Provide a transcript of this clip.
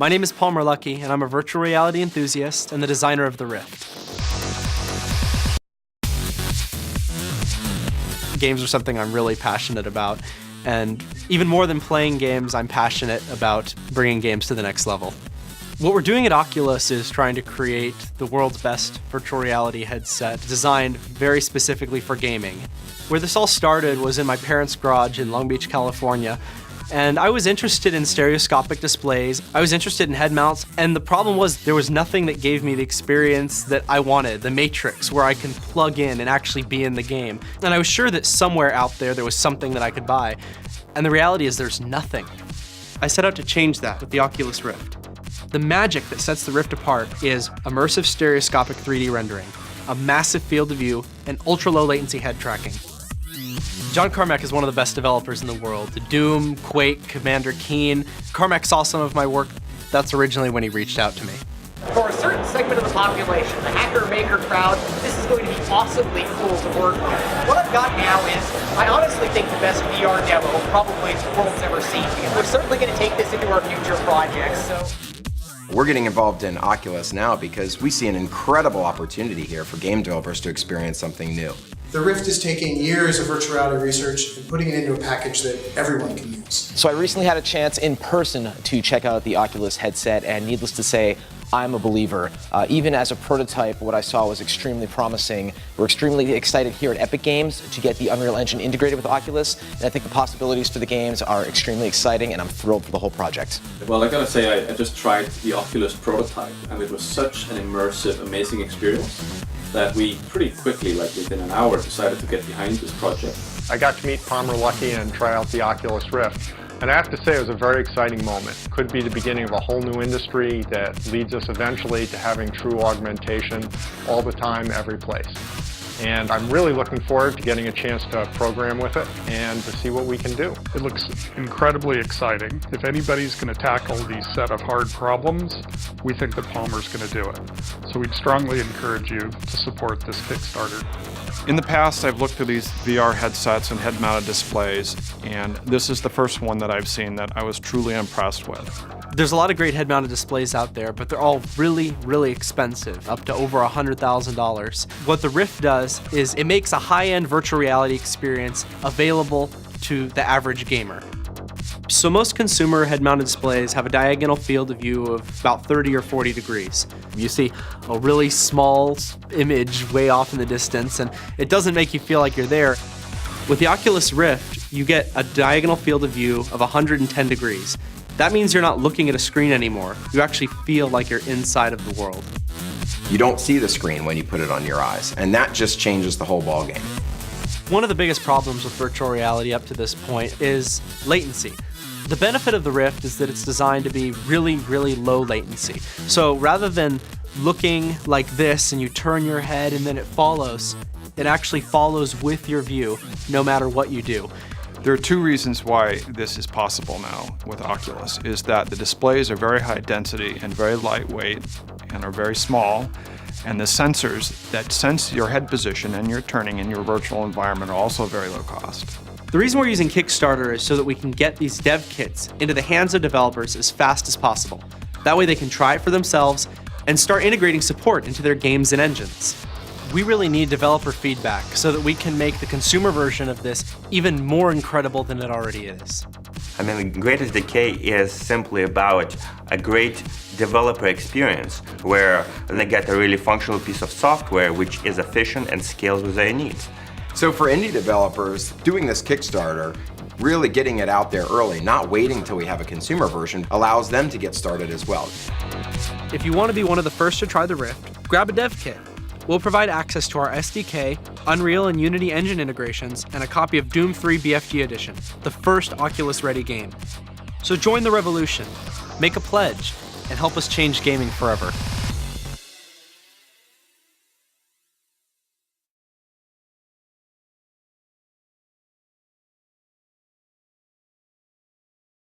My name is Palmer Lucky, and I'm a virtual reality enthusiast and the designer of the Rift. Games are something I'm really passionate about, and even more than playing games, I'm passionate about bringing games to the next level. What we're doing at Oculus is trying to create the world's best virtual reality headset designed very specifically for gaming. Where this all started was in my parents' garage in Long Beach, California, and I was interested in stereoscopic displays, I was interested in head mounts, and the problem was there was nothing that gave me the experience that I wanted, the Matrix, where I can plug in and actually be in the game. And I was sure that somewhere out there was something that I could buy, and the reality is there's nothing. I set out to change that with the Oculus Rift. The magic that sets the Rift apart is immersive stereoscopic 3D rendering, a massive field of view, and ultra-low latency head tracking. John Carmack is one of the best developers in the world. Doom, Quake, Commander Keen. Carmack saw some of my work. That's originally when he reached out to me. For a certain segment of the population, the hacker-maker crowd, this is going to be awesomely cool to work with. What I've got now is, I honestly think the best VR demo probably the world's ever seen. And we're certainly going to take this into our future projects, so... We're getting involved in Oculus now because we see an incredible opportunity here for game developers to experience something new. The Rift is taking years of virtual reality research and putting it into a package that everyone can use. So I recently had a chance in person to check out the Oculus headset, and needless to say, I'm a believer. Even as a prototype, what I saw was extremely promising. We're extremely excited here at Epic Games to get the Unreal Engine integrated with Oculus, and I think the possibilities for the games are extremely exciting, and I'm thrilled for the whole project. Well, I gotta say, I just tried the Oculus prototype, and it was such an immersive, amazing experience that we pretty quickly, like within an hour, decided to get behind this project. I got to meet Palmer Lucky and try out the Oculus Rift. And I have to say it was a very exciting moment. Could be the beginning of a whole new industry that leads us eventually to having true augmentation all the time, every place. And I'm really looking forward to getting a chance to program with it and to see what we can do. It looks incredibly exciting. If anybody's going to tackle these set of hard problems, we think that Palmer's going to do it. So we'd strongly encourage you to support this Kickstarter. In the past, I've looked at these VR headsets and head-mounted displays, and this is the first one that I've seen that I was truly impressed with. There's a lot of great head-mounted displays out there, but they're all really, really expensive, up to over $100,000. What the Rift does is it makes a high-end virtual reality experience available to the average gamer. So most consumer head-mounted displays have a diagonal field of view of about 30 or 40 degrees. You see a really small image way off in the distance, and it doesn't make you feel like you're there. With the Oculus Rift, you get a diagonal field of view of 110 degrees. That means you're not looking at a screen anymore. You actually feel like you're inside of the world. You don't see the screen when you put it on your eyes, and that just changes the whole ballgame. One of the biggest problems with virtual reality up to this point is latency. The benefit of the Rift is that it's designed to be really, really low latency. So rather than looking like this and you turn your head and then it follows, it actually follows with your view no matter what you do. There are two reasons why this is possible now with Oculus, is that the displays are very high density and very lightweight and are very small, and the sensors that sense your head position and your turning in your virtual environment are also very low cost. The reason we're using Kickstarter is so that we can get these dev kits into the hands of developers as fast as possible. That way they can try it for themselves and start integrating support into their games and engines. We really need developer feedback so that we can make the consumer version of this even more incredible than it already is. I mean, Greatest Decay is simply about a great developer experience where they get a really functional piece of software which is efficient and scales with their needs. So for indie developers, doing this Kickstarter, really getting it out there early, not waiting until we have a consumer version, allows them to get started as well. If you want to be one of the first to try the Rift, grab a dev kit. We'll provide access to our SDK, Unreal and Unity engine integrations, and a copy of Doom 3 BFG Edition, the first Oculus-ready game. So join the revolution, make a pledge, and help us change gaming forever.